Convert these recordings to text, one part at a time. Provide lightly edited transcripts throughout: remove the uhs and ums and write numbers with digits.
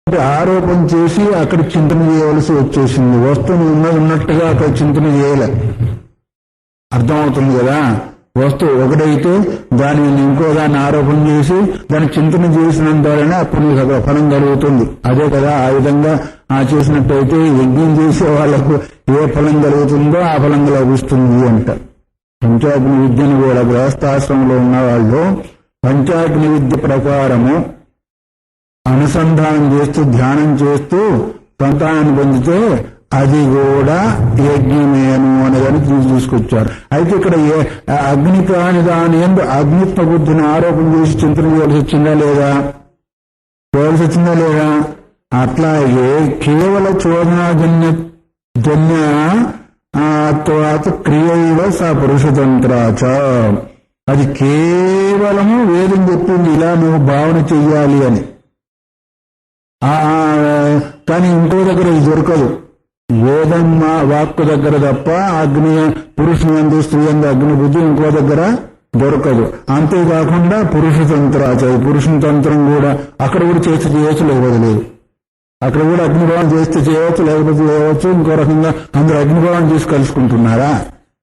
ఆరోపణ చేసి అక్కడ చింతన చేయవలసి వచ్చేసింది. వస్తువు ఉన్నట్టుగా అక్కడ చింతన చేయలే. అర్థమవుతుంది కదా. వస్తువు ఒకటైతే దాని ఇంకో దాన్ని ఆరోపణ చేసి దాన్ని చింతన చేసినందువలనే అప్పుడు నీకు అక్కడ ఫలం కలుగుతుంది. అదే కదా. ఆ విధంగా చేసినట్టయితే యజ్ఞం చేసే వాళ్లకు ఏ ఫలం కలుగుతుందో ఆ ఫలం లభిస్తుంది అంట. పంచాగ్ని విద్యను కూడా గృహస్థాశ్రమంలో ఉన్న వాళ్ళు పంచాగ్ని విద్య ప్రకారము అనుసంధానం చేస్తూ ధ్యానం చేస్తూ సంతానాన్ని పొందితే అది కూడా యజ్ఞమేను అనేదాన్ని తీసుకొచ్చారు. అయితే ఇక్కడ అగ్ని కాని దాని ఎందు అగ్నిత్వ బుద్ధిని ఆరోపణ చేసి చింతన చేయవలసి వచ్చిందా లేదా? అట్లాగే కేవల చోదనాజన్య తర్వాత క్రియైవ స పురుషతంత్రాచ, అది కేవలము వేదం చెప్పింది ఇలా నువ్వు భావన చెయ్యాలి అని. కానీ ఇంకో దగ్గర ఇది దొరకదు. వేదం వాక్కు దగ్గర తప్ప అగ్ని పురుషుని యందు స్త్రీ యందు అగ్ని బుద్ధి ఇంకో దగ్గర దొరకదు. అంతేకాకుండా పురుషతంత్రాచ, పురుషుని తంత్రం కూడా అక్కడ కూడా చేసి చేయవచ్చు, లేకపోతే లేదు. అక్కడ కూడా అగ్నిభావం చేస్తే చేయవచ్చు, లేకపోతే చేయవచ్చు. ఇంకో రకంగా అందరూ అగ్నిభావం చేసి కలుసుకుంటున్నారా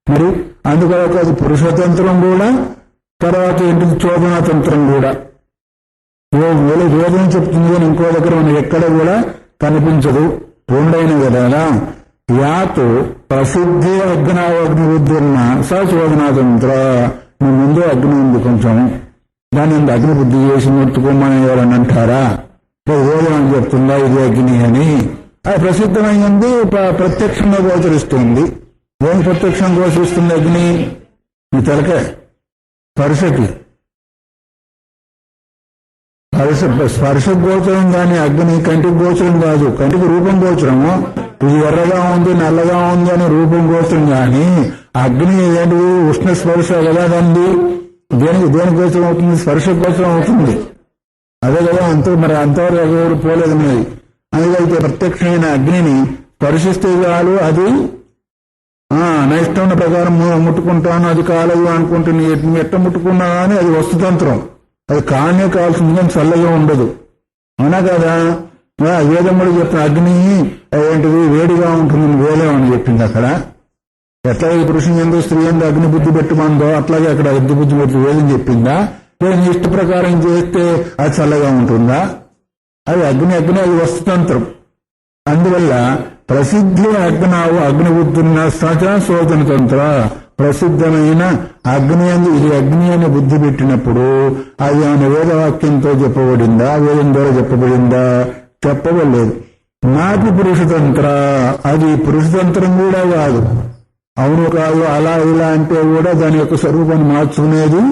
మరి? అందుకొరకు అది పురుషతంత్రం కూడా, తర్వాత ఏంటిది చోదనా తంత్రం కూడా. వేదం చెప్తుంది కానీ ఇంకో దగ్గర మనకి ఎక్కడ కూడా కనిపించదు. రెండైన కదా. యాత్ ప్రసిద్ధి అగ్నావగ్ని బుద్ధిన్న స చోదనాతంత్ర. నీ ముందు అగ్ని ఉంది కొంచెం, దాని అగ్ని బుద్ధి చేసి ముట్టుకోమని ఎవరని అంటారా? వేదం అని చెప్తుందా ఇది అగ్ని అని? అది ప్రసిద్ధమైంది, ప్రత్యక్షంగా గోచరిస్తుంది. ఏం ప్రత్యక్షంగా గోచరిస్తుంది అగ్ని? నీ తలకే స్పర్శకి స్పర్శ గోచరం కానీ అగ్ని కంటికి గోచరం కాదు. కంటికి రూపం గోచరము. ఇది ఎర్రగా ఉంది నల్లగా ఉంది అని రూపం గోచరం కానీ అగ్ని ఏంటి? ఉష్ణ స్పర్శ కదా. దాన్ని దేని గోచరం అవుతుంది? స్పర్శ గోచరం అవుతుంది. అదే కదా. మరి అంతవరకు ఎవరు పోలేదు మరి. అందుకైతే ప్రత్యక్షమైన అగ్నిని స్పర్శిస్తే చాలు, అది నా ఇష్టం ప్రకారం ముట్టుకుంటాను, అది కాలేదు అనుకుంటున్నా. ఎట్ట ముట్టుకున్నా కానీ అది వస్తుతంత్రం. అది కానే కావాల్సింది కానీ చల్లగా ఉండదు. అవునా కదా. వేదముడు చెప్పిన అగ్ని ఏంటిది? వేడిగా ఉంటుందని వేలేం అని చెప్పింది అక్కడ. ఎట్లాగే పురుషుని యందు స్త్రీ యందు అగ్ని బుద్ధి పెట్టుమందో అట్లాగే అక్కడ అగ్ని బుద్ధి పెట్టి వేదం చెప్పిందా? నేను ఇష్ట ప్రకారం చేస్తే అది చల్లగా ఉంటుందా? అది అగ్ని అది వస్తుతంత్రం. అందువల్ల ప్రసిద్ధి అగ్నావు అగ్నిబుద్ధున్న సచ శోధన తంత్ర. ప్రసిద్ధమైన అగ్ని అందు ఇది అగ్ని అని బుద్ధి పెట్టినప్పుడు అది ఆయన వేదవాక్యంతో చెప్పబడిందా? వేదం ద్వారా చెప్పబడిందా? చెప్పబడలేదు. నాటి పురుషతంత్ర, అది పురుషతంత్రం కూడా కాదు. అవును కాదు, అలా ఇలా అంటే కూడా దాని యొక్క స్వరూపాన్ని మార్చుకునేది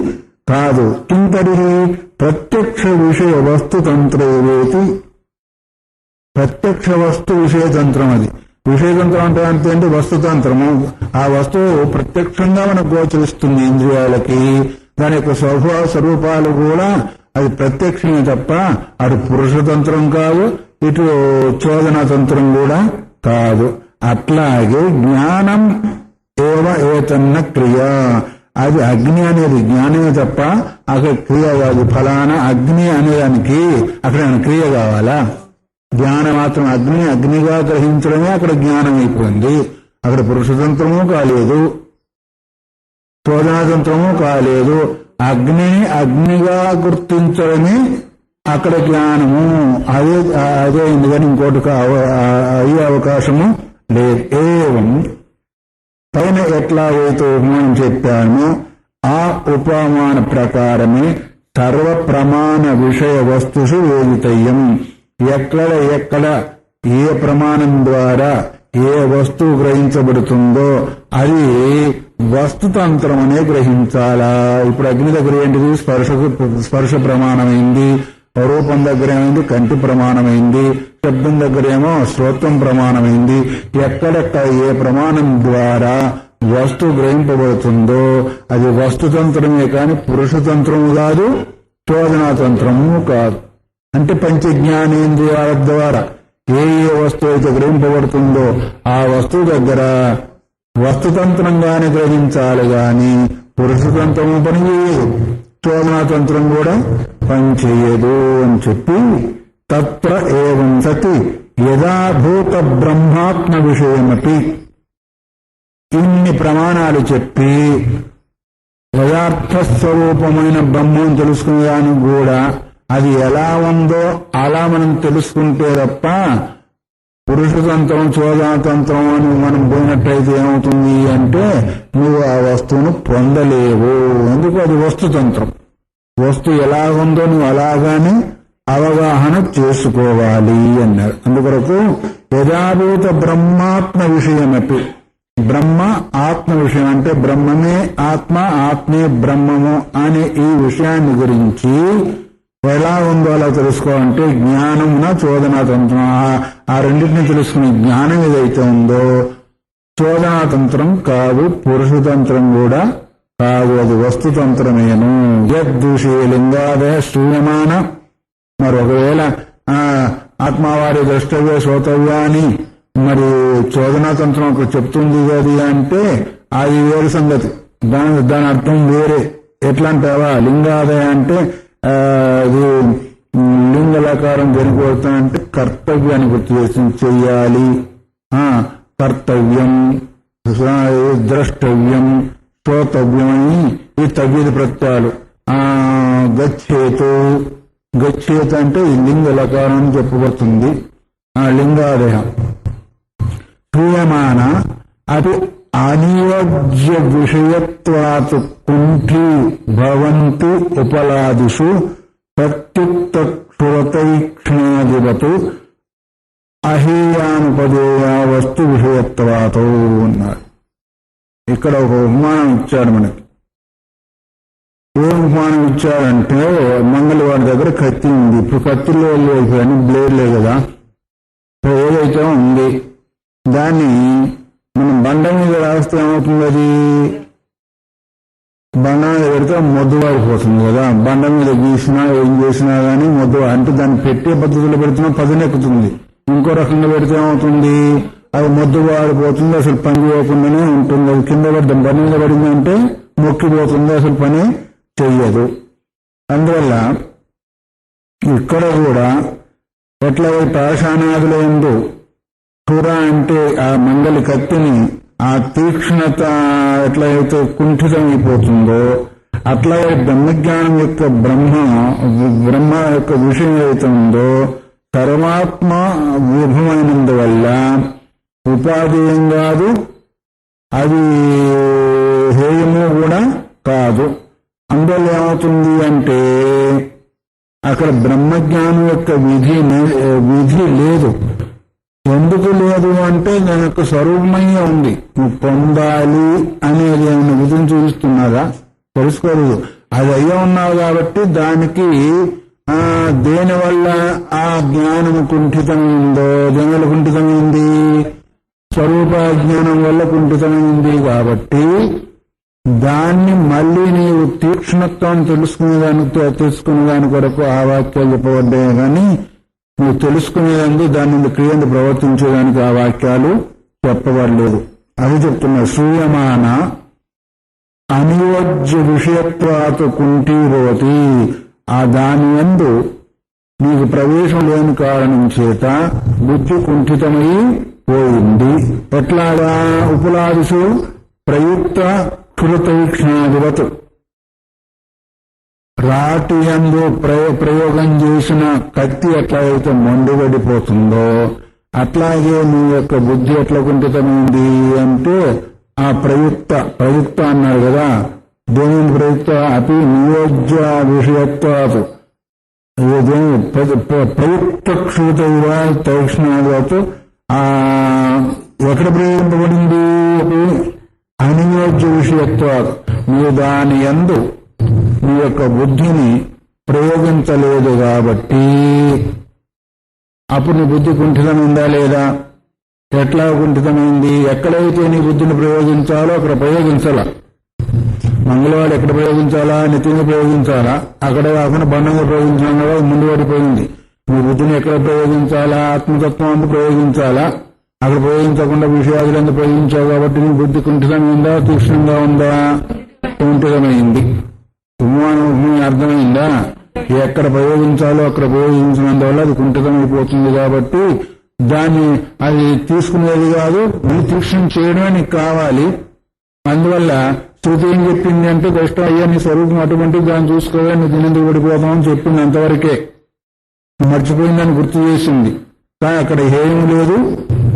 కాదు. కింతరిహి ప్రత్యక్ష విషయ వస్తుతంత్రేవేతి. ప్రత్యక్ష వస్తు విషయతంత్రం. అది విషయతంత్రం అంటే వస్తుతంత్రము. ఆ వస్తువు ప్రత్యక్షంగా మనకు గోచరిస్తుంది ఇంద్రియాలకి. దాని యొక్క స్వరూపాలు కూడా అది ప్రత్యక్షమే తప్ప అటు పురుషతంత్రం కాదు, ఇటు చోదనాతంత్రం కూడా కాదు. అట్లాగే జ్ఞానం ఏవ ఏతన్న క్రియ. అది అగ్ని అనేది జ్ఞానమే తప్ప అక్కడ క్రియ కాదు. ఫలానా అగ్ని అనేదానికి అక్కడ క్రియ కావాలా? జ్ఞానం మాత్రం అగ్నిగా గ్రహించడమే అక్కడ జ్ఞానం అయిపోయింది. అక్కడ పురుషతంత్రము కాలేదు, చోదనాతంత్రము కాలేదు. అగ్నిని అగ్నిగా గుర్తించడమే అక్కడ జ్ఞానము. అదే ఎందుకని ఇంకోటి అయ్యే అవకాశము లేదు. ఏవం పైన ఎట్లా అయితే ఉపమానం చెప్పామో ఆ ఉపమాన ప్రకారమే సర్వ ప్రమాణ విషయ వస్తుషు వేదితయ్యం. ఎక్కడ ఏ ప్రమాణం ద్వారా ఏ వస్తువు గ్రహించబడుతుందో అది వస్తుతంత్రం అనే గ్రహించాలా. ఇప్పుడు అగ్ని దగ్గర ఏంటిది? స్పర్శ ప్రమాణమైంది. రూపం దగ్గర ఏమైంది? కంటి ప్రమాణమైంది. శబ్దం దగ్గరేమో శ్రోత్రం ప్రమాణమైంది. ఎక్కడెక్కడ ఏ ప్రమాణం ద్వారా వస్తువు గ్రహింపబడుతుందో అది వస్తుతంత్రమే కాని పురుషతంత్రము కాదు, చోదనాతంత్రము కాదు. అంటే పంచజ్ఞానేంద్రియాల ద్వారా ఏ వస్తువు అయితే గ్రహింపబడుతుందో ఆ వస్తువు దగ్గర వస్తుతంత్రంగానే గ్రహించాలి గాని పురుషతంత్రము పనిచేయదు, చోదనాతంత్రం కూడా పనిచేయదు అని చెప్పి తత్ర ఏవం సతి యథాభూత బ్రహ్మాత్మ విషయమపి. ఇన్ని ప్రమాణాలు చెప్పి యథార్థ స్వరూపమైన బ్రహ్మం తెలుసుకునేదానికి కూడా అది ఎలా ఉందో అలా మనం తెలుసుకుంటే తప్ప పురుషతంత్రం చోదనతంత్రం అని మనం పోయినట్టయితే ఏమవుతుంది అంటే నువ్వు ఆ వస్తువును పొందలేవు. ఎందుకు? అది వస్తుతంత్రం. వస్తువు ఎలాగుందో నువ్వు అలాగానే అవగాహన చేసుకోవాలి అన్నారు. అందుకొరకు యథాభూత బ్రహ్మాత్మ విషయమపి. బ్రహ్మ ఆత్మ విషయం అంటే బ్రహ్మమే ఆత్మ, ఆత్మే బ్రహ్మము అనే ఈ విషయాన్ని గురించి ఎలా ఉందో అలా తెలుసుకోవాలంటే జ్ఞానమున చోదనాతంత్రం, ఆ రెండింటిని తెలుసుకునే జ్ఞానం ఏదైతే ఉందో చోదనాతంత్రం కాదు, పురుషతంత్రం కూడా కాదు, అది వస్తుతంత్రమేను. యద్విషయ లింగాదయ శ్రూయమాన. మరి ఒకవేళ ఆత్మవారి ద్రష్టవ్య శ్రోతవ్య అని మరి చోదనాతంత్రం ఒక చెప్తుంది అది అంటే అది వేరు సంగతి. దాని అర్థం వేరే. ఎట్లా అంటావా? లింగాదయ అంటే అది లింగలకారం దేనికి పడుతుందంటే కర్తవ్యాన్ని గుర్తు చేసి చెయ్యాలి. కర్తవ్యం, ద్రష్టవ్యం, శ్రోతవ్యం అని ఈ తవ్యది ప్రత్యయాలు. గచ్చేతు, గచ్చేత అంటే ఈ లింగలకారం అని చెప్పబడుతుంది. లింగాదయ శ్రూయమాన అది అనియోజ్య విషయత్వాత్ కుంఠీ భవంతి ఉపలాదిషు ప్రత్యుక్త క్షురతైక్ష్ణాదివతు అహేయానుపదేయ వస్తు విషయత్వాతో అన్నారు. ఇక్కడ ఒక ఉపమానం ఇచ్చాడు మనకి. ఏ ఉపమానం ఇచ్చాడంటే మంగళవాడి దగ్గర కత్తి ఉంది. ఇప్పుడు కత్తిలో లేని బ్లేడ్లే కదా, ఏదైతే ఉంది దాన్ని మనం బండ మీద రాస్తే ఏమవుతుంది? అది బండ మీద పెడితే మొద్దు వాడిపోతుంది కదా. బండ మీద గీసినా ఏం చేసినా కానీ మొద్దు అంటే దాన్ని పెట్టే పద్ధతిలో పెడుతున్నా పదునెక్కుతుంది. ఇంకో రకంగా పెడితే ఏమవుతుంది? అది మొద్దు వాడిపోతుంది, అసలు పని చేయకుండానే ఉంటుంది. అది కింద పడ్డం బండ మీద పడిందంటే మొక్కిపోతుంది, అసలు పని చెయ్యదు. అందువల్ల ఇక్కడ కూడా ఎట్లా పాషాణాదుల యందు క్షుర అంటే ఆ మంగళి కత్తిని ఆ తీక్ష్ణత ఎట్లయితే కుంఠితమైపోతుందో అట్లాగే బ్రహ్మజ్ఞానం యొక్క బ్రహ్మ యొక్క విషయం ఏదైతే ఉందో సర్వాత్మ విభమైనందువల్ల ఉపాధేయం కాదు, అది హేయము కూడా కాదు. అందువల్ల ఏమవుతుంది అంటే అక్కడ బ్రహ్మజ్ఞానం యొక్క విధి లేదు. ఎందుకు లేదు అంటే దాని యొక్క స్వరూపమయ్యే ఉంది. నువ్వు పొందాలి అనేది ఏమైనా విధిని చూపిస్తున్నారా? తెలుసుకోలేదు. అది అయ్యే ఉన్నావు కాబట్టి దానికి దేనివల్ల ఆ జ్ఞానము కుంఠితమైందో, దేనివల్ల కుంఠితమైంది? స్వరూప జ్ఞానం వల్ల కుంఠితమైంది. కాబట్టి దాన్ని మళ్ళీ నీవు తీక్ష్ణత్వం తెలుసుకునే దాని కొరకు ఆ వాక్యాలు చెప్పబడ్డాయి. కానీ నువ్వు తెలుసుకునేదందు దాని క్రియందు ప్రవర్తించేదానికి ఆ వాక్యాలు చెప్పబడలేదు. అది చెప్తున్నా. శ్రూయమాన అనియోజ్య విషయత్వాత్ కుంఠీభవతి. ఆ దాని యందు నీకు ప్రవేశం లేని కారణం చేత బుద్ధి కుంఠితమై పోయింది. ఎట్లాగా? ఉపలాదిషు ప్రయుక్త క్షురతైక్ష్ణాదివత్. రాటి యందు ప్రయోగం చేసిన కత్తి ఎట్లయితే మండుగడిపోతుందో అట్లాగే నీ యొక్క బుద్ధి ఎట్లా కుంఠితమైంది అంటే ఆ ప్రయుక్త అన్నారు కదా. దేని ప్రయుక్త? అపి నియోజ్య విషయత్వాత్ ప్రయుక్త క్షుతైవ తైక్ష్ణాదివత్. ఎక్కడ ప్రయోగింపబడింది? అనియోజ్య విషయత్వాత్. నువ్వు దాని యందు నీ యొక్క బుద్ధిని ప్రయోగించలేదు కాబట్టి అప్పుడు నీ బుద్ధి కుంఠితమైందా లేదా? ఎట్లా కుంఠితమైంది? ఎక్కడైతే నీ బుద్ధిని ప్రయోగించాలో అక్కడ ప్రయోగించాలా. మంగళవాడు ఎక్కడ ప్రయోగించాలా? నిత్యంగా ప్రయోగించాలా. అక్కడ కాకుండా బండంగా ప్రయోగించాలా, ముందు పడిపోయింది. నీ బుద్ధిని ఎక్కడ ప్రయోగించాలా? ఆత్మతత్వం అందు ప్రయోగించాలా. అక్కడ ప్రయోగించకుండా విషయాదులందు ప్రయోగించావు కాబట్టి నీ బుద్ధి కుంఠితమైందా, తీక్ష్ణంగా ఉందా? కుంఠితమైంది. ఉపమానం అర్థమైందా? ఎక్కడ ప్రయోగించాలో అక్కడ ప్రయోగించినందువల్ల అది కుంఠితమైపోతుంది. కాబట్టి దాన్ని అది తీసుకునేది కాదు, తీక్షణ చేయడమే నీకు కావాలి. అందువల్ల శృతి ఏం చెప్పింది అంటే, కష్టం అయ్యా నీ స్వరూపం అటువంటి దాన్ని చూసుకోవాలి, నువ్వు తినేందుకు పడిపోతామని చెప్పింది. అంతవరకే మర్చిపోయిందని గుర్తు చేసింది. కానీ అక్కడ హేయం లేదు,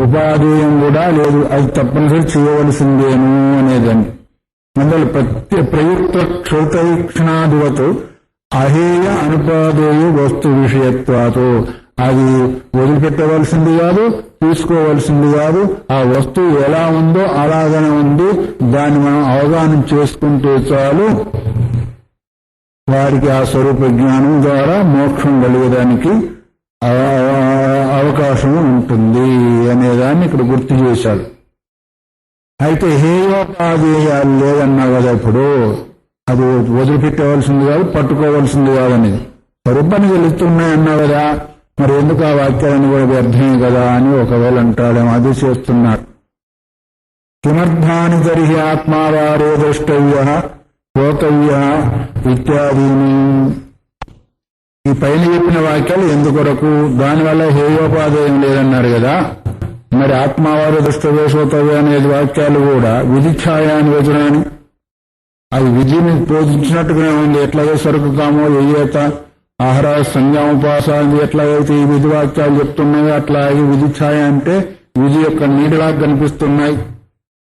ఉపాధేయం కూడా లేదు. అది తప్పనిసరి చేయవలసిందేను అనేదాన్ని. అందువల్ల ప్రయుక్త క్షౌతైక్షణాదివత్ అహేయ అనుపాదేయ వస్తు విషయత్వాతో అది వదిలిపెట్టవలసింది కాదు, తీసుకోవలసింది కాదు. ఆ వస్తువు ఎలా ఉందో అలాగనే ఉంది. దాన్ని మనం అవగాహన చేసుకుంటే చాలు, వారికి ఆ స్వరూప జ్ఞానం ద్వారా మోక్షం కలిగడానికి అవకాశం ఉంటుంది అనేదాన్ని ఇక్కడ గుర్తు చేశాడు. అయితే హేయోపాధేయాలు లేదన్నా కదా, ఇప్పుడు అది వదిలిపెట్టవలసింది కాదు, పట్టుకోవలసింది కాదనేది స్వరూపాన్ని తెలుస్తున్నాయన్నా కదా, మరి ఎందుకు ఆ వాక్యాలను కూడా వ్యర్థమే కదా అని ఒకవేళ అంటాడేమో. అది చేస్తున్నాడు. కిమర్థాని తరిహి ఆత్మావారే ద్రష్టవ్య శ్రోతవ్య ఇత్యాదీని. ఈ పైన చెప్పిన వాక్యాలు ఎందుకొరకు? దానివల్ల హేయోపాధేయం లేదన్నారు కదా. మరి ఆత్మావారు దృష్టవ్య శ్రోతవ్య అనేది వాక్యాలు కూడా విధిఛాయాన్వేచనాన్ని, అది విధిని బోధించినట్టుగానే ఉంది. ఎట్లాగే సరుకు కామో ఏత ఆహార సంజ్ఞాముపాస ఎట్లాగైతే ఈ విధి వాక్యాలు చెప్తున్నాయో అట్లాగే విధి ఛాయ అంటే విధి యొక్క నీడలాగా కనిపిస్తున్నాయి.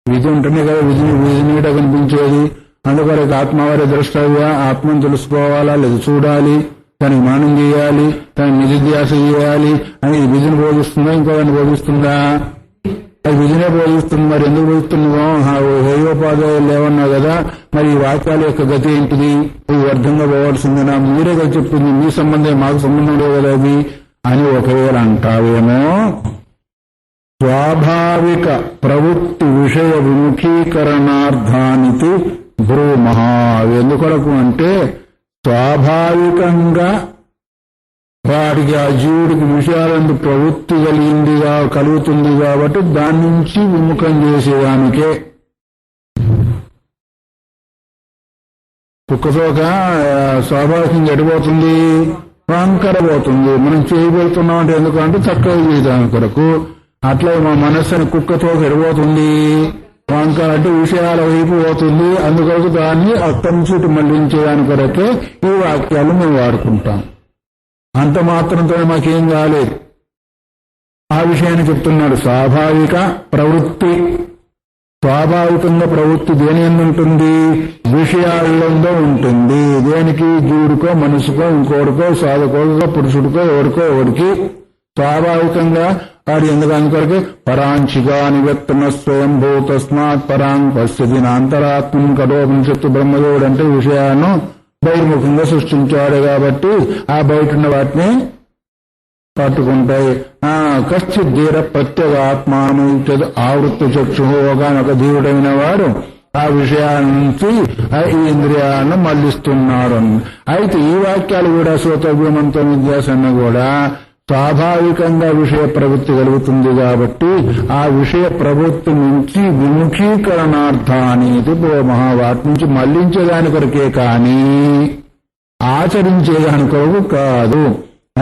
విధి ఉంటేనే కదా విధి నీడ కనిపించేది. అందుకొరకు ఆత్మవారి ద్రష్టవ్య, ఆత్మను తెలుసుకోవాలా లేదా చూడాలి, దానికి మానం చేయాలి, దానికి నిధిధ్యాస చేయాలి అని విధిని బోధిస్తుందా ఇంకోదాన్ని బోధిస్తుందా? అది విధినే బోధిస్తుంది. మరి ఎందుకు బోధిస్తున్నావు? హేయోపాధ్యాయులు లేవన్నావు కదా, మరి ఈ వాక్యాల యొక్క గతి ఏంటిది? ఇది వ్యర్థంగా పోవాల్సిందేనా? మీరే కదా చెప్తుంది, మీ సంబంధం మాకు సంబంధం లేదు కదా అది అని ఒకవేళ అంటావేమో. స్వాభావిక ప్రవృత్తి విషయ విముఖీకరణార్థానికి బ్రూమః. ఎందుకొరకు అంటే స్వాభావికంగా వాడికి ఆ జీవుడికి విషయాలందు ప్రవృత్తి కలుగుతుంది కాబట్టి దాని నుంచి విముఖం చేసేదానికే. కుక్కతోక స్వాభావికంగా ఎడిపోతుంది, వంకర పోతుంది. మనం చేయబోతున్నాం అంటే ఎందుకంటే చక్కగా చేయడానికి కొరకు. అట్లా మా మనస్సుని కుక్కతోక ఎడిపోతుంది, వంకర అంటే విషయాల వైపు పోతుంది. అందుకొరకు దాన్ని అక్కడి నుంచి ఇటు మళ్లించేదాని కొరకే ఈ వాక్యాలు మేము వాడుకుంటాం. అంత మాత్రంతో మాకేం కాలేదు. ఆ విషయాన్ని చెప్తున్నాడు. స్వాభావిక ప్రవృత్తి, స్వాభావికంగా ప్రవృత్తి దేని ఉంటుంది? విషయాల్లో ఉంటుంది. దేనికి? జీవుడికో మనసుకో ఇంకోడికో సాధుకోడికో పురుషుడికో ఎవరికో స్వాభావికంగా వాడు ఎందుకు అందుకొరకే పరాంచిగా నివ్యక్తమ స్వయంభూ తస్మాత్ పరాంగ్ పశ్యతి నాంతరాత్మం కఠోపనిషత్తు బ్రహ్మదేవుడు అంటే విషయాలను బహిర్ముఖంగా సృష్టించాడు కాబట్టి ఆ బయట ఉన్న వాటిని పట్టుకుంటాయి. కశ్చిత్ ధీర ప్రత్యేక ఆత్మాను ఆవృత్తి చక్షు ఒకనొక జీవుడైన వాడు ఆ విషయాల నుంచి ఈ ఇంద్రియాలను మళ్లిస్తున్నాడు. అయితే ఈ వాక్యాలు కూడా శ్రోతవ్యమంతో నిధ్యాసన కూడా స్వాభావికంగా విషయ ప్రవృత్తి కలుగుతుంది కాబట్టి ఆ విషయ ప్రవృత్తి నుంచి విముఖీకరణార్థానికి వాటి నుంచి మళ్లించేదాని కొరకే కానీ ఆచరించేదాని కొరకు కాదు.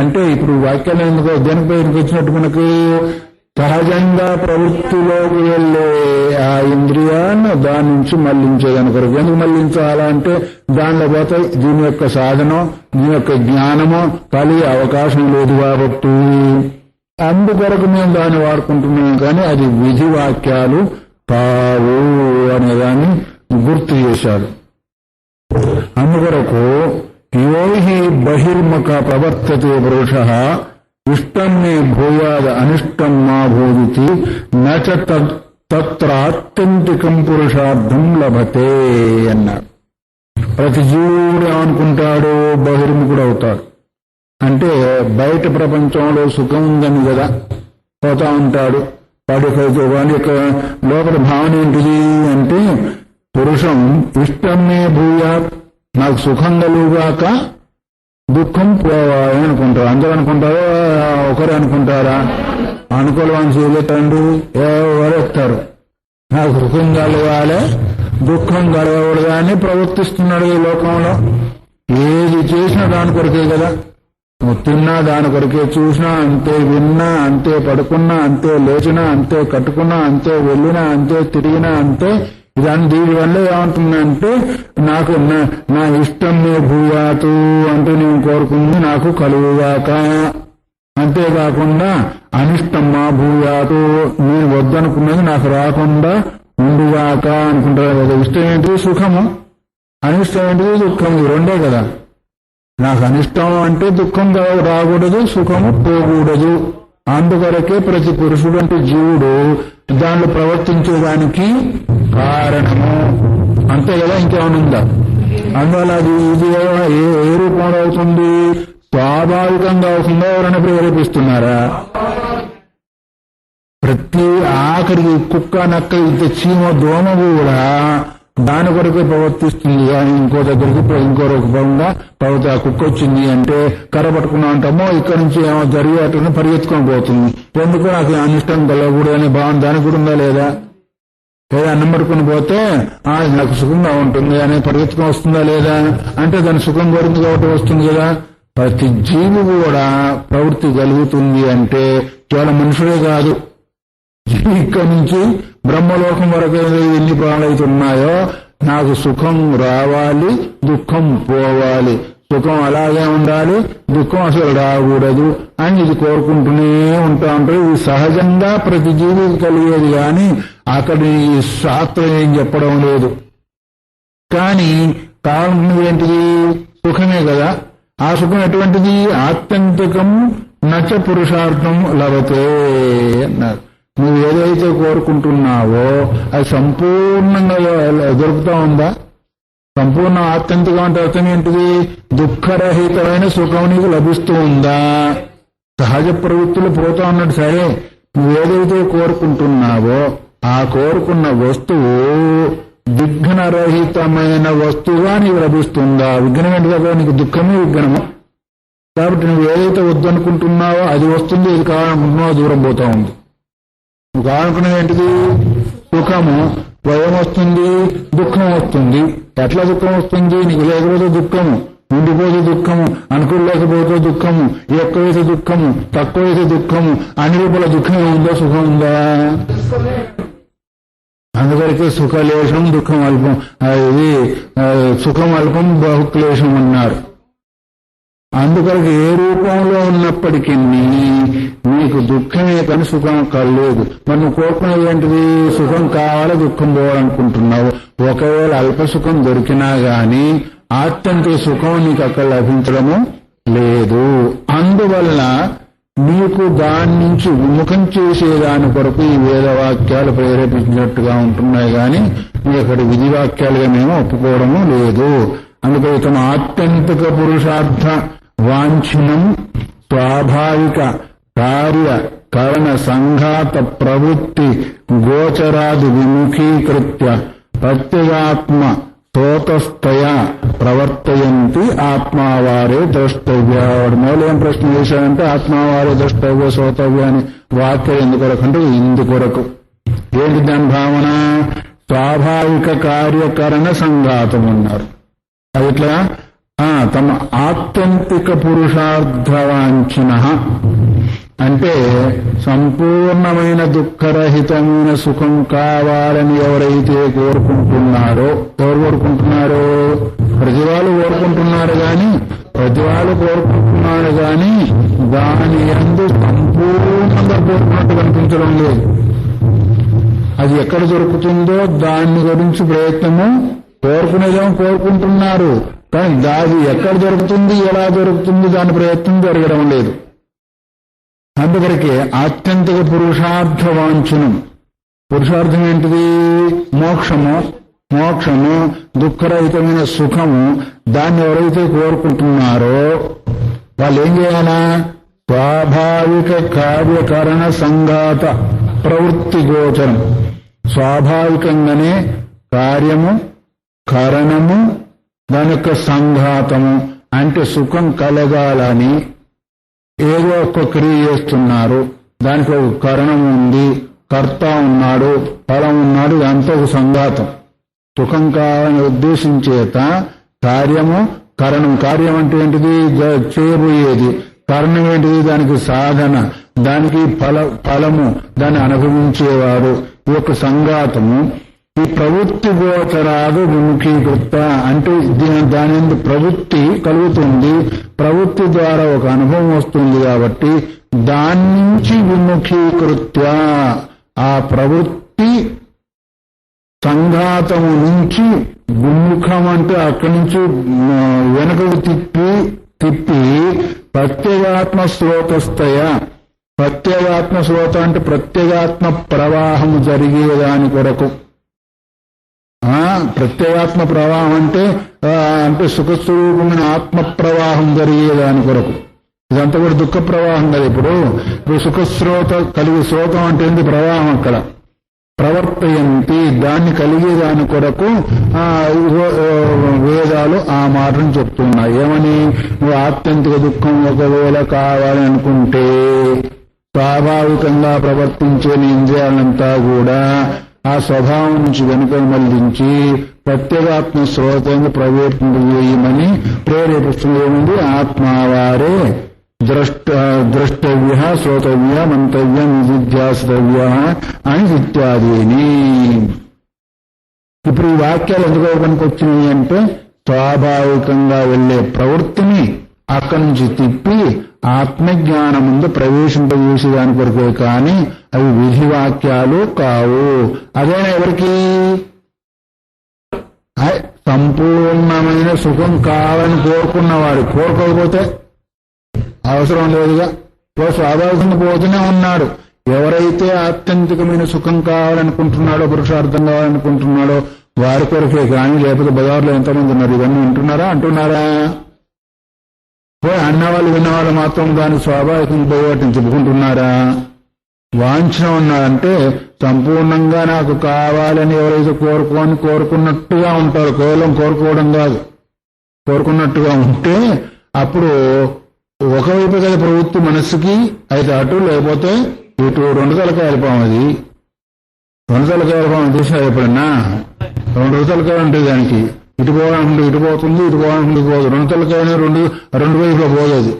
అంటే ఇప్పుడు వాక్యాలు ఎందుకు దేనిపై వచ్చినట్టు మనకు సహజంగా ప్రవృత్తిలోకి వెళ్ళే ఆ ఇంద్రియాన్ని దాని నుంచి మళ్లించేదాని కొరకు. ఎందుకు మళ్లించాలా అంటే దానిలో పోతే దీని యొక్క సాధనం, దీని యొక్క జ్ఞానము కలిగే అవకాశం లేదు కాబట్టి అందుకొరకు మేము దాన్ని వాడుకుంటున్నాం. కానీ అది విధి వాక్యాలు కావు అనేదాన్ని గుర్తు చేశాడు. అందుకొరకు యోహి బహిర్ముఖ ప్రవర్తతే పురుష ఇష్టం మే భూయాద అనిష్టం మా భూదితి నచ తత్రాత్యంతికం పురుషార్థం లభతే అన్నారు. ప్రతి జీవుడు ఏమనుకుంటాడు? బహిర్ముఖుడు అవుతాడు. అంటే బయట ప్రపంచంలో సుఖం ఉందని కదా పోతా ఉంటాడు. వాడి యొక్క లోపల భావన ఏంటిది అంటే పురుషం ఇష్టం మే భూయాత్, నాకు సుఖం కలుగుగాక దుఃఖం పోవాలి అనుకుంటారు. అందరూ అనుకుంటారు, ఒకరు అనుకుంటారా? అనుకూలమని చేయలేదండి, ఎవరెత్తారు. నాకు సుఖం కలగాలి దుఃఖం కలగకూడదు అని ప్రవర్తిస్తున్నాడు ఈ లోకంలో. ఏది చేసినా దాని కొరకే కదా. నువ్వు తిన్నా దాని కొరకే, చూసినా అంతే, విన్నా అంతే, పడుకున్నా అంతే, లేచినా అంతే, కట్టుకున్నా అంతే, వెళ్ళినా అంతే, తిరిగినా అంతే. దీని వల్ల ఏమంటుందంటే నాకు నా ఇష్టం మే భూయాతు అంటూ నేను కోరుకుంది నాకు కలుగుగాక. అంతేకాకుండా అనిష్టం మా భూయాతు నేను వద్దనుకున్నది నాకు రాకుండా ఉండుగాక అనుకుంటారు కదా. ఇష్టం ఏంటిది? సుఖము. అనిష్టం ఏంటిది? దుఃఖము. రెండే కదా. నాకు అనిష్టం అంటే దుఃఖం రాకూడదు, సుఖము పోకూడదు. అందుకొరకే ప్రతి పురుషుడు అంటే జీవుడు దానిలో ప్రవర్తించేదానికి కారణము. అంతే కదా, ఇంకేమనుందా? అందువల్ల అది ఇది ఏ రూపంలో అవుతుంది? స్వాభావికంగా అవుతుందా? ఎవరైనా ప్రేరేపిస్తున్నారా? ప్రతి ఆఖరికి కుక్క, నక్క, ఇంత చీమ, దోమ కూడా దాని కొరకే ప్రవర్తిస్తుంది. కానీ ఇంకో దగ్గరికి ఇంకో రూపంగా ఆ కుక్క వచ్చింది అంటే కర్ర పట్టుకున్నా అంటామో ఇక్కడ నుంచి ఏమో జరిగేటని పరిగెత్తుకొని పోతుంది. ఎందుకు నాకు అనిష్టం కలగకూడదు అనే భావన దానికి కూడా ఉందా లేదా? లేదా అన్నం పట్టుకుని పోతే నాకు సుఖంగా ఉంటుంది అనే పరిగెత్తుకొని వస్తుందా లేదా? అంటే దాని సుఖం కోరింది కాబట్టి వస్తుంది కదా. ప్రతి జీవి కూడా ప్రవృత్తి కలుగుతుంది అంటే కేవలం మనుషులే కాదు, ఇక్కడి నుంచి బ్రహ్మలోకం వరకు ఎన్ని ప్రాణులైతే ఉన్నాయో నాకు సుఖం రావాలి, దుఃఖం పోవాలి, సుఖం అలాగే ఉండాలి, దుఃఖం అసలు రాకూడదు అని ఇది కోరుకుంటూనే ఉంటా ఉంటారు. ఇది సహజంగా ప్రతి జీవికి కలిగేది. కానీ అక్కడి శాస్త్రం ఏం చెప్పడం లేదు. కానీ కావాల్సినది ఏంటిది? సుఖమే కదా. ఆ సుఖం ఎటువంటిది? ఆత్యంతికం నచ పురుషార్థం లభతే అన్నారు. నువ్వు ఏదైతే కోరుకుంటున్నావో అది సంపూర్ణంగా దొరుకుతా ఉందా? సంపూర్ణ ఆత్యంతికం అంటే అర్థం ఏంటిది? దుఃఖరహితమైన సుఖం నీకు లభిస్తూ ఉందా? సహజ ప్రవృత్తులు పోతా ఉన్నట్టు సరే, నువ్వు ఏదైతే కోరుకుంటున్నావో ఆ కోరుకున్న వస్తువు విఘ్నరహితమైన వస్తువుగా నీకు లభిస్తుందా? విఘ్నం ఏంటి కదా, నీకు దుఃఖమే విఘ్నము. కాబట్టి నువ్వు ఏదైతే వద్దనుకుంటున్నావో అది వస్తుంది, ఇది కావాలనుకుంటున్నావో దూరం పోతా ఉంది. నువ్వు కావాలనుకున్నది ఏంటిది? సుఖము. భయం వస్తుంది, దుఃఖం వస్తుంది. ఎట్లా దుఃఖం వస్తుంది? నీకు లేకపోతే దుఃఖము, ఉండిపోతే దుఃఖము, అనుకోలేకపోతే దుఃఖము, ఎక్కువైతే దుఃఖము, తక్కువైతే దుఃఖము, అన్ని రూపాయల దుఃఖం ఉందా, సుఖం ఉందా? అందువరకే సుఖలేశం దుఃఖం అల్పం. ఇది సుఖం అల్పం బహుక్లేశం అన్నారు. అందుకొరకు ఏ రూపంలో ఉన్నప్పటికీ నీకు దుఃఖమే కానీ సుఖం కలలేదు. మనం కోరుకునేది ఏంటిది? సుఖం కావాలి, దుఃఖం పోవాలనుకుంటున్నావు. ఒకవేళ అల్ప సుఖం దొరికినా గాని ఆత్యంతిక సుఖం నీకు అక్కడ లభించడము లేదు. అందువల్ల నీకు దాని నుంచి విముఖం చేసేదాని కొరకు ఈ వేదవాక్యాలు ప్రేరేపించినట్టుగా ఉంటున్నాయి కానీ నీ అక్కడ విధివాక్యాలుగా మేము ఒప్పుకోవడము లేదు. అందుకే తమ ఆత్యంతిక పురుషార్థ వాంఛనం స్వాభావిక కార్య కరణ సంఘాత ప్రవృత్తి గోచరాది విముఖీకృత్య ప్రత్యేగాత్మ తోతస్థయ ప్రవర్తయంతి ఆత్మావారే ద్రష్టవ్య. వాడు మూలం ప్రశ్న వేశాడంటే ఆత్మావారే ద్రష్టవ్య శ్రోతవ్య అని వాక్యం ఎందుకొరకంటే ఇందుకొరకు. ఏంటి దాని భావన? స్వాభావిక కార్యకరణ సంఘాతం అన్నారు. అది ఇట్లా తమ ఆత్యంతిక పురుషార్థవాంఛిన అంటే సంపూర్ణమైన దుఃఖరహితమైన సుఖం కావాలని ఎవరైతే కోరుకుంటున్నారో, ఎవరు కోరుకుంటున్నారో? ప్రతి వాళ్ళు కోరుకుంటున్నారు కానీ దాని యందు సంపూర్ణంగా కోరుకున్నట్టు కనిపించడం లేదు. అది ఎక్కడ దొరుకుతుందో దాని గురించి ప్రయత్నము, కోరుకునేదేమో కోరుకుంటున్నారు కానీ దాది ఎక్కడ దొరుకుతుంది, ఎలా దొరుకుతుంది దాని ప్రయత్నం జరగడం లేదు. అందువరకే ఆత్యంతిక పురుషార్థ వాంఛనం. పురుషార్థం ఏంటిది? మోక్షము దుఃఖరహితమైన సుఖము. దాన్ని ఎవరైతే కోరుకుంటున్నారో వాళ్ళు ఏం చేయాలా? స్వాభావిక కార్యకరణ సంఘాత ప్రవృత్తి గోచరం. స్వాభావికంగానే కార్యము, కరణము, దాని యొక్క సంఘాతము అంటే సుఖం కలగాలని ఏదో ఒక క్రియ చేస్తున్నారు. దానికి ఒక కరణం ఉంది, కర్త ఉన్నాడు, ఫలం ఉన్నాడు. ఇదంతా ఒక సంఘాతం. సుఖం కావాలని ఉద్దేశం చేత కార్యము, కారణం, కార్యం అంటే ఏంటిది? చేయబోయేది. కారణం ఏంటిది? దానికి సాధన, దానికి ఫలము, దాన్ని అనుభవించేవాడు. ఈ యొక్క సంఘాతము ఈ ప్రవృత్తి గోచరాదు విముఖీకృత అంటే దాని ప్రవృత్తి కలుగుతుంది. ప్రవృత్తి ద్వారా ఒక అనుభవం వస్తుంది కాబట్టి దాని నుంచి విముఖీకృత్య ఆ ప్రవృత్తి సంఘాతము నుంచి విముఖం అంటే అక్కడి నుంచి వెనుకకు తిప్పి ప్రత్యేగాత్మ స్రోతస్థయ. ప్రత్యేగాత్మ స్రోత అంటే ప్రత్యేగాత్మ ప్రవాహము జరిగేదాని కొరకు. ప్రత్యేగాత్మ ప్రవాహం అంటే సుఖస్వరూపమైన ఆత్మ ప్రవాహం జరిగేదాని కొరకు. ఇదంతా కూడా దుఃఖ ప్రవాహం కదా. ఇప్పుడు సుఖస్రోత కలిగి, స్రోతం అంటే ఏంటి? ప్రవాహం. అక్కడ ప్రవర్తయంతి, దాన్ని కలిగేదాని కొరకు వేదాలు ఆ మాటను చెప్తున్నాయి. ఏమని? నువ్వు ఆత్యంతిక దుఃఖం ఒకవేళ కావాలని అనుకుంటే స్వాభావికంగా ప్రవర్తించే నీ ఇంద్రియాలంతా కూడా ఆ స్వభావం నుంచి వెనుక మళ్లించి ప్రత్యేగాత్మ స్రోతంగా ప్రవేశింపజేయమని ప్రేరేపిస్తుంది. ఏముంది? ఆత్మావారే ద్రష్టవ్య, శ్రోతవ్య, మంతవ్య, నిధిధ్యాసితవ్య అని ఇత్యాదిని. ఇప్పుడు ఈ వాక్యాలు ఎందుకు పనికొచ్చినాయి అంటే స్వాభావికంగా వెళ్లే ప్రవృత్తిని అక్కడి నుంచి తిప్పి ఆత్మజ్ఞానం ముందు ప్రవేశింపజేసేదాని కొరకే కానీ అవి విధి వాక్యాలు కావు. అదేనా ఎవరికి? సంపూర్ణమైన సుఖం కావాలని కోరుకున్నవాడు. కోరుకోకపోతే అవసరం లేదుగా. స్వాభావికంగా పోతూనే ఉన్నాడు. ఎవరైతే ఆత్యంతికమైన సుఖం కావాలనుకుంటున్నాడో, పురుషార్థం కావాలనుకుంటున్నాడో వారి కొరకే కానీ, లేకపోతే బజార్లో ఎంతమంది ఉన్నారు ఇవన్నీ అంటున్నారా? అన్నవాళ్ళు విన్నవాళ్ళు మాత్రం దాన్ని స్వాభావికంగా పోగొట్టని చెప్పుకుంటున్నారా? వాంఛన ఉన్నారంటే సంపూర్ణంగా నాకు కావాలని ఎవరైతే కోరుకున్నట్టుగా ఉంటారో, కేవలం కోరుకోవడం కాదు, కోరుకున్నట్టుగా ఉంటే అప్పుడు ఒకవైపు కదా ప్రవృత్తి మనస్సుకి అయితే అటు, లేకపోతే ఇటు. రెండు తలకాయల పాము. అది రెండు తలకాయల పాము చూసినా ఎప్పుడన్నా? రెండు తలకాయలు ఉంటాయి దానికి. ఇటు పోవాలంటే ఇటు పోతుంది, ఇటు పోవాలంటే ఇటు పోదు. రెండు తలకాయనే రెండు వైపులో పోదు. అది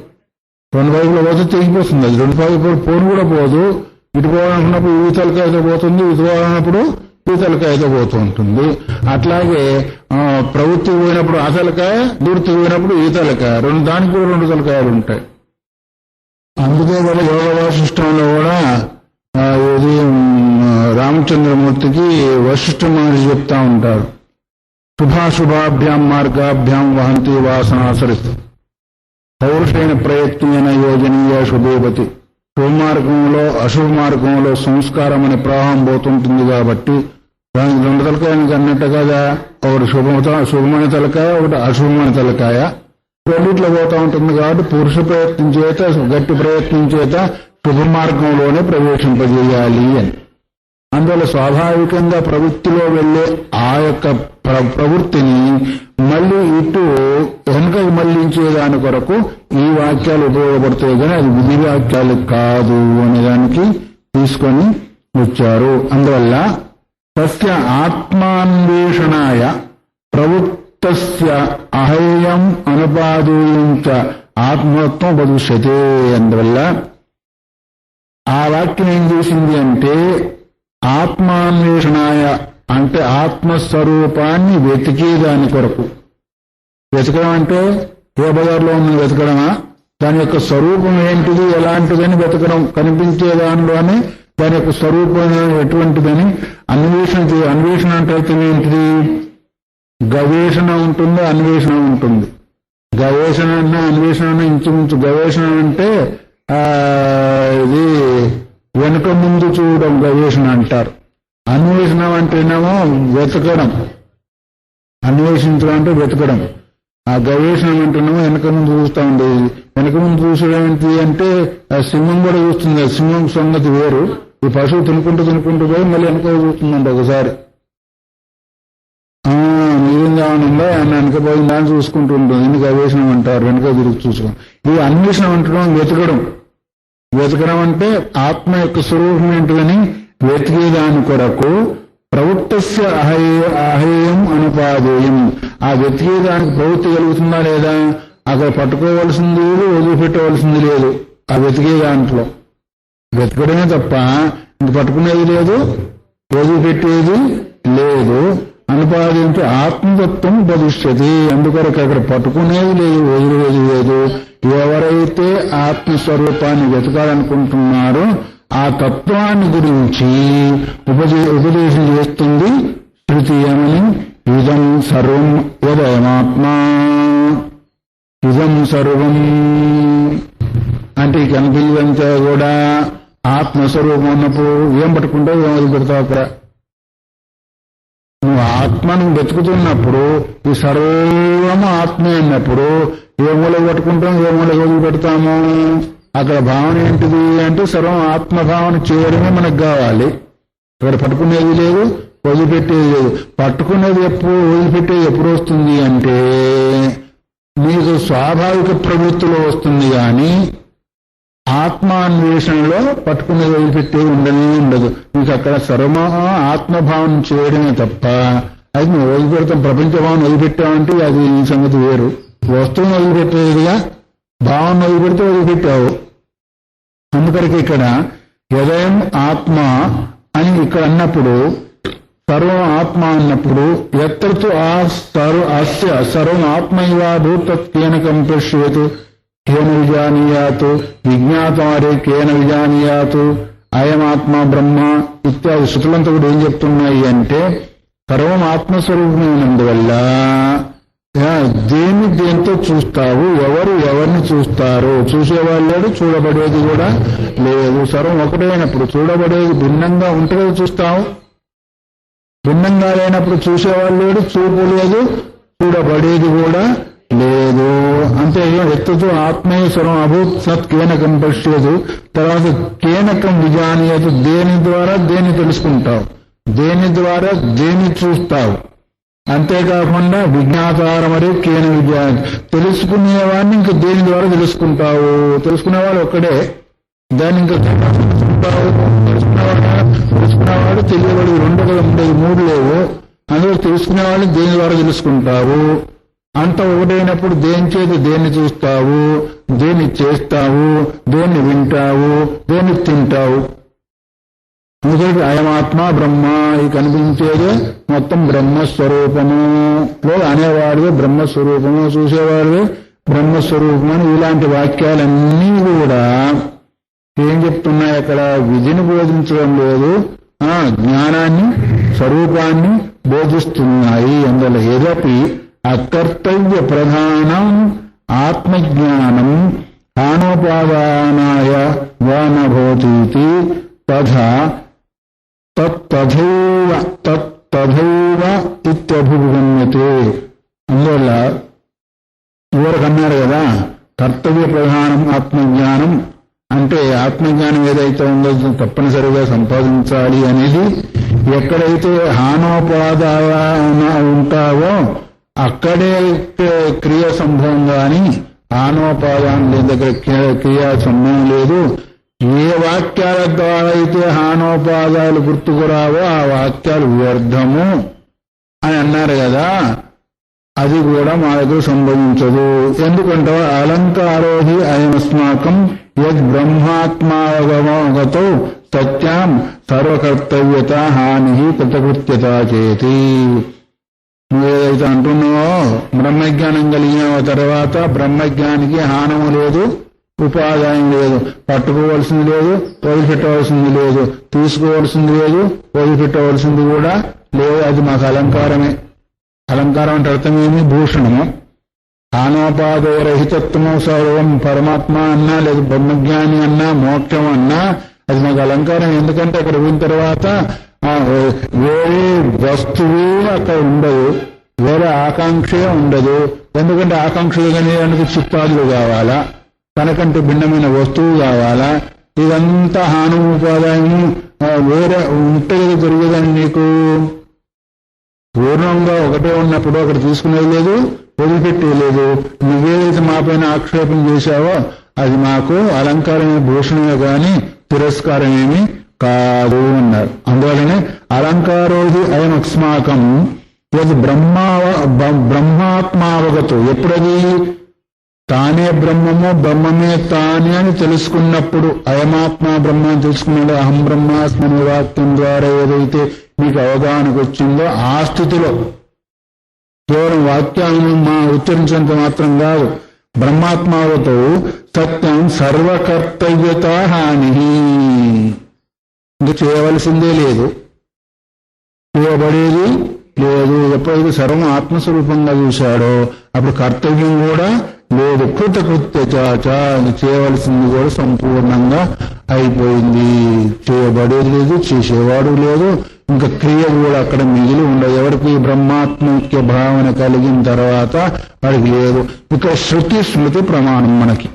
రెండు వైపులో పోతే తెగిపోతుంది. అది రెండు వైపులో పోను కూడా పోదు. ఇటు పోవాలనుకున్నప్పుడు ఈ తలకాయతో పోతుంది, ఇటు పోవాలన్నప్పుడు ఈ తలకాయతో పోతూ ఉంటుంది. అట్లాగే ప్రవృత్తికి పోయినప్పుడు ఆ తలకాయ, నివృత్తికి పోయినప్పుడు ఈ తలకాయ, దానికి కూడా రెండు తలకాయలు ఉంటాయి. అందుకే కూడా యోగ వాసిష్టంలో కూడా ఇది రామచంద్రమూర్తికి వశిష్ఠ మహర్షి చెప్తా ఉంటారు. శుభాశుభాభ్యాం మార్గాభ్యాం వహంతి వాసనాసరిత్ పౌరుషైన ప్రయత్నేన యోజనీయ శుభేపతి. శుభమార్గంలో అశుభ మార్గంలో సంస్కారం అనే ప్రవాహం పోతుంటుంది కాబట్టి దానికి రెండు తలకాయలు అన్నట్టు కదా. ఒకటి శుభమైన తలకాయ, ఒకటి అశుభమైన తలకాయ. రెండిట్లో పోతా ఉంటుంది కాబట్టి పురుష ప్రయత్నం చేత, గట్టి ప్రయత్నం చేత శుభ మార్గంలోనే ప్రవేశింపజేయాలి అని. అందువల్ల స్వాభావికంగా ప్రవృత్తిలో వెళ్లే ఆ యొక్క ప్రవృత్తిని మళ్ళీ ఇటు వెనుకకు మళ్లించేదాని కొరకు ఈ వాక్యాలు ఉపయోగపడతాయి కానీ అది విధి వాక్యాలు కాదు అనేదానికి తీసుకొని వచ్చారు. అందువల్ల తస్య ఆత్మాన్వేషణాయ ప్రవృత్తస్య అహేయం అనుపాదేయంచ ఆత్మత్వం భవిష్యతే. అందువల్ల ఆ వాక్యం ఏం చేసింది అంటే ఆత్మాన్వేషణాయ అంటే ఆత్మస్వరూపాన్ని వెతికేదాని కొరకు. వెతకడం అంటే ఏ బజార్లో ఉన్నది వెతకడమా? దాని యొక్క స్వరూపం ఏంటిది, ఎలాంటిదని వెతకడం. కనిపించే దానిలోనే దాని యొక్క స్వరూపం ఎటువంటిదని అన్వేషణ అంటే ఏంటిది? గవేషణ ఉంటుంది, అన్వేషణ ఉంటుంది. గవేషణ అన్నా అన్వేషణ అన్నా ఇంచుమించు. గవేషణ అంటే ఇది వెనుక ముందు చూడడం గవేషణ అంటారు. అన్వేషణ అంటేనేమో వెతకడం. అన్వేషించడం అంటే వెతకడం. ఆ గవేషణ అంటేనేమో వెనక ముందు చూస్తూ ఉండేది. వెనక ముందు చూసడం ఏంటి అంటే సింహం కూడా చూస్తుంది. సింహం సంగతి వేరు. ఈ పశువు తినుకుంటూ పోయి మళ్ళీ వెనక చూస్తుందంట ఒకసారి. నిజంగా ఉందా అని వెనకపోయిందా అని చూసుకుంటూ ఉంటుంది. ఎందుకు గవేషణం అంటారు, వెనక తిరిగి చూసుకోండి. ఈ అన్వేషణ అంటడం వెతకడం. వెతకడం అంటే ఆత్మ యొక్క స్వరూపం ఏంటిదని వెతికేదాని కొరకు ప్రవృత్తస్య అహేయం అనుపాదేయం. ఆ వెతికేదానికి ప్రవృత్తి కలుగుతుందా లేదా? అక్కడ పట్టుకోవలసింది లేదు, వదిలిపెట్టవలసింది లేదు. ఆ వెతికే దాంట్లో వెతకడమే తప్ప ఇంక పట్టుకునేది లేదు, వదిలిపెట్టేది లేదు. అనుపాదించి ఆత్మతత్వం భవిష్యతి. అందుకొరకు అక్కడ పట్టుకునేది లేదు, వదిలేది లేదు. ఎవరైతే ఆత్మస్వరూపాన్ని వెతకాలనుకుంటున్నారో ఆ తత్వాన్ని గురించి ఉపదేశం చేస్తుంది శృతి ఏమని? ఇదం సర్వం యదయమాత్మా, ఇదం సర్వం అంటే కనిపించంతా కూడా ఆత్మస్వరూపం ఉన్నప్పుడు ఏం పట్టుకుంటావు, ఏం వదిలిపెడతావు? అక్కడ నువ్వు ఆత్మను వెతుకుతున్నప్పుడు ఈ సర్వము ఆత్మే అన్నప్పుడు ఏ మూలకు పట్టుకుంటాం, ఏ మూలకు వదిలిపెడతాము? అక్కడ భావన ఏంటిది అంటే సర్వం ఆత్మభావన చేయడమే మనకు కావాలి. ఇక్కడ పట్టుకునేది లేదు, వదిలిపెట్టేది లేదు. పట్టుకునేది ఎప్పుడు, వదిలిపెట్టేది ఎప్పుడు వస్తుంది అంటే మీకు స్వాభావిక ప్రవృత్తిలో వస్తుంది. కానీ ఆత్మాన్వేషణలో పట్టుకునేది వదిలిపెట్టేది ఉండనే ఉండదు. మీకు అక్కడ సర్వ ఆత్మభావన చేయడమే తప్ప అది నువ్వు వదిలిపెడతాం. ప్రపంచ భావన వదిలిపెట్టావంటే అది ఈ సంగతి వేరు. వస్తువును వదిలిపెట్టేదిగా భావన వదిలిపెడితే వదిలిపెట్టావు. అందుకరికి ఇక్కడ యదయం ఆత్మ అని ఇక్కడ అన్నప్పుడు, సర్వం ఆత్మ అన్నప్పుడు ఎత్తు అస్య సర్వం ఆత్మైవా భూతత్కేన కంపశ్యేతు కేన విజానీయాతు విజ్ఞాతారే కేన విజానీయాతు అయమాత్మ బ్రహ్మ ఇత్యాది శృతులంతా కూడా ఏం చెప్తున్నాయి అంటే సర్వం ఆత్మస్వరూపమైనందువల్ల దేన్ని దేంతో చూస్తావు, ఎవరు ఎవరిని చూస్తారు? చూసేవాళ్ళు లేడు, చూడబడేది కూడా లేదు. సర్వం ఒకటైనప్పుడు చూడబడేది భిన్నంగా ఉంటుందో చూస్తావు. భిన్నంగా లేనప్పుడు చూసేవాళ్ళు లేడు, చూపు లేదు, చూడబడేది కూడా లేదు. అంతే ఎత్తుతో ఆత్మేశ్వరం అభూత్ సత్ కేనకం పశ్యేదు. తర్వాత కేనకం విజానీయతు, దేని ద్వారా దేన్ని తెలుసుకుంటావు, దేని ద్వారా దేన్ని చూస్తావు. అంతేకాకుండా విజ్ఞాతారమరే కేన విజ్ఞా, తెలుసుకునేవాడిని ఇంక దేని ద్వారా తెలుసుకుంటావు. తెలుసుకునేవాడు ఒక్కడే, దాన్ని ఇంకా తెలుసుకుంటావు. తెలుసుకునేవాడు తెలియవాడు రెండు కదా ఉండేది, మూడు లేవు. అందులో తెలుసుకునేవాళ్ళు దేని ద్వారా తెలుసుకుంటావు. అంత ఒకటైనప్పుడు దేని చేతి దేన్ని చూస్తావు, దేన్ని చేస్తావు, దేన్ని వింటావు, దేన్ని తింటావు. అందుకే అయమాత్మ బ్రహ్మ, ఈ కనిపించేదే మొత్తం బ్రహ్మస్వరూపము. అనేవాడిదే బ్రహ్మస్వరూపము, చూసేవాడిదే బ్రహ్మస్వరూపము అని ఇలాంటి వాక్యాలన్నీ కూడా ఏం చెప్తున్నాయి? అక్కడ విధిని బోధించడం లేదు, జ్ఞానాన్ని స్వరూపాన్ని బోధిస్తున్నాయి. అందులో ఏదపి అకర్తవ్య ప్రధానం ఆత్మజ్ఞానం ఆనోపాదానాయ వానభూతి తథా తథైవ ఇత్యభిగమ్యతే. అందువల్ల ఇవరకు అన్నారు కదా, కర్తవ్య ప్రధానం ఆత్మజ్ఞానం అంటే ఆత్మజ్ఞానం ఏదైతే ఉందో తప్పనిసరిగా సంపాదించాలి అనేది. ఎక్కడైతే హానోపాదాయ ఉంటావో అక్కడే క్రియ సంభవం కానీ హానోపాదానం దగ్గర క్రియా సంభవం లేదు. ఏ వాక్యాల ద్వారా అయితే హానోపాదాలు గుర్తుకురావో ఆ వాక్యాలు వ్యర్థము అని అన్నారు కదా, అది కూడా మా దగ్గర సంభవించదు. ఎందుకంటే అలంకారోహి అయమస్మాకం యద్ బ్రహ్మాత్మావగతో సత్యాం సర్వకర్తవ్యత హాని కృతకృత్యత చేతి. నువ్వేదైతే అంటున్నావో బ్రహ్మజ్ఞానం కలిగిన తర్వాత బ్రహ్మజ్ఞానికి హానము లేదు, ఉపాదాయం లేదు, పట్టుకోవలసింది లేదు, వదిలిపెట్టవలసింది లేదు, తీసుకోవలసింది లేదు, వదిలిపెట్టవలసింది కూడా లేదు. అది మాకు అలంకారమే. అలంకారం అంటే అర్థమేమి? భూషణము. హానోపాదరహితత్వము సర్వం పరమాత్మ అన్నా, లేదు బ్రహ్మజ్ఞాని అన్నా, మోక్షం అన్నా అది మాకు అలంకారం. ఎందుకంటే అక్కడ పోయిన తర్వాత వేరే వస్తువు అక్కడ ఉండదు, వేరే ఆకాంక్షే ఉండదు. ఎందుకంటే ఆకాంక్షలు కనేందుకు చిత్తాదులు కావాలా, తనకంటే భిన్నమైన వస్తువు కావాలా. ఇదంతా హానోపాదాయము వేరే ఉంటే జరిగేదని నీకు పూర్ణంగా ఒకటే ఉన్నప్పుడు అక్కడ తీసుకునేది లేదు, వదిలిపెట్టేలేదు. నువ్వేదైతే మా పైన ఆక్షేపం చేశావో అది మాకు అలంకారమే, భూషణమే కానీ తిరస్కారమేమి కాదు అన్నారు. అందువలనే అలంకారోహి అయం అస్మాకం యద్ బ్రహ్మాత్మావగతు. ఎప్పుడది తానే బ్రహ్మము బ్రహ్మమే తానే అని తెలుసుకున్నప్పుడు, అయమాత్మ బ్రహ్మ అని తెలుసుకున్నాడు, అహం బ్రహ్మాస్మని వాక్యం ద్వారా ఏదైతే మీకు అవగాహనకు వచ్చిందో ఆ స్థితిలో కేవలం వాక్యాలను ఉచ్చరించినంత మాత్రం కాదు, బ్రహ్మాత్మావతో సత్యం సర్వకర్తవ్యత హాని. ఇంక చేయవలసిందే లేదు, చేయబడేది లేదు. ఎప్పుడైతే సర్వం ఆత్మస్వరూపంగా చూశాడో అప్పుడు కర్తవ్యం కూడా లేదు. కృతకృత్య చేయవలసింది కూడా సంపూర్ణంగా అయిపోయింది. చేయబడేది లేదు, చేసేవాడు లేదు, ఇంకా క్రియ కూడా అక్కడ మిగిలి ఉండదు. ఎవరికి బ్రహ్మాత్మైక్య భావన కలిగిన తర్వాత వాడికి లేదు. ఇక్కడ శృతి స్మృతి ప్రమాణం మనకి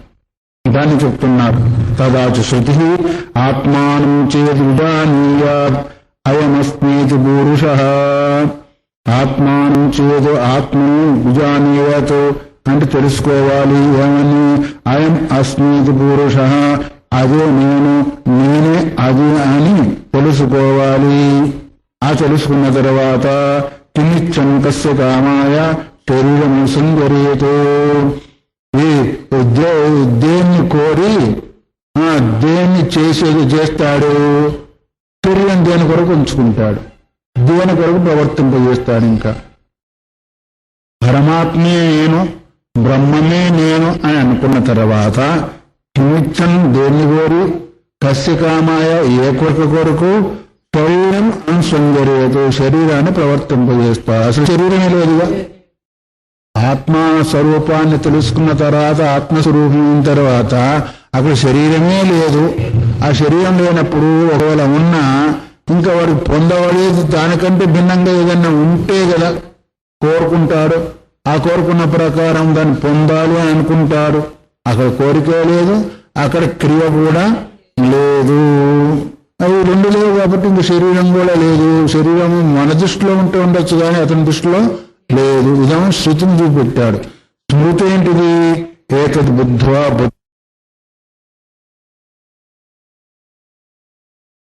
దాన్ని చెప్తున్నారు. తదాచ శృతి ఆత్మానం చేదుజానీయాత్ అయమస్మీతి పురుషః. ఆత్మానం చేదు ఆత్మను విజానీయాత్ అంటే తెలుసుకోవాలి. ఏమని? అయం అస్మీతి పురుషః, అదే నేను, నేనే అది అని తెలుసుకోవాలి. ఆ తెలుసుకున్న తర్వాత కిమిచ్చం కస్య కామాయ శరీరం సంగరేతో. దేన్ని కోరి దేన్ని చేస్తాడు? శరీరం దేని కొరకు ఉంచుకుంటాడు, దేని కొరకు ప్రవర్తింపజేస్తాడు. ఇంకా పరమాత్మే నేను, బ్రహ్మమే నేను అని అనుకున్న తర్వాత కిమిచ్చం దేన్ని కోరి, కస్య కామాయ ఏ కొరకు శరీరం అనుసంగరేతో శరీరాన్ని ప్రవర్తింపజేస్తాడు. అసలు శరీరమే లేదుగా. ఆత్మస్వరూపాన్ని తెలుసుకున్న తర్వాత, ఆత్మస్వరూపమైన తర్వాత అక్కడ శరీరమే లేదు. ఆ శరీరం లేనప్పుడు ఒకవేళ ఉన్నా ఇంకా వాడికి పొందవలేదు దానికంటే భిన్నంగా ఏదన్నా ఉంటే కదా కోరుకుంటాడు. ఆ కోరుకున్న ప్రకారం దాన్ని పొందాలి అని అనుకుంటాడు. అక్కడ కోరిక లేదు, అక్కడ క్రియ కూడా లేదు. అవి రెండు లేవు కాబట్టి ఇంక శరీరం కూడా లేదు. శరీరం మన దృష్టిలో ఉంటూ ఉండొచ్చు కానీ అతని దృష్టిలో లేదు. ఇదేమో శృతిని చూపెట్టాడు. స్మృతి ఏంటిది? ఏతద్ బుద్ధ్వా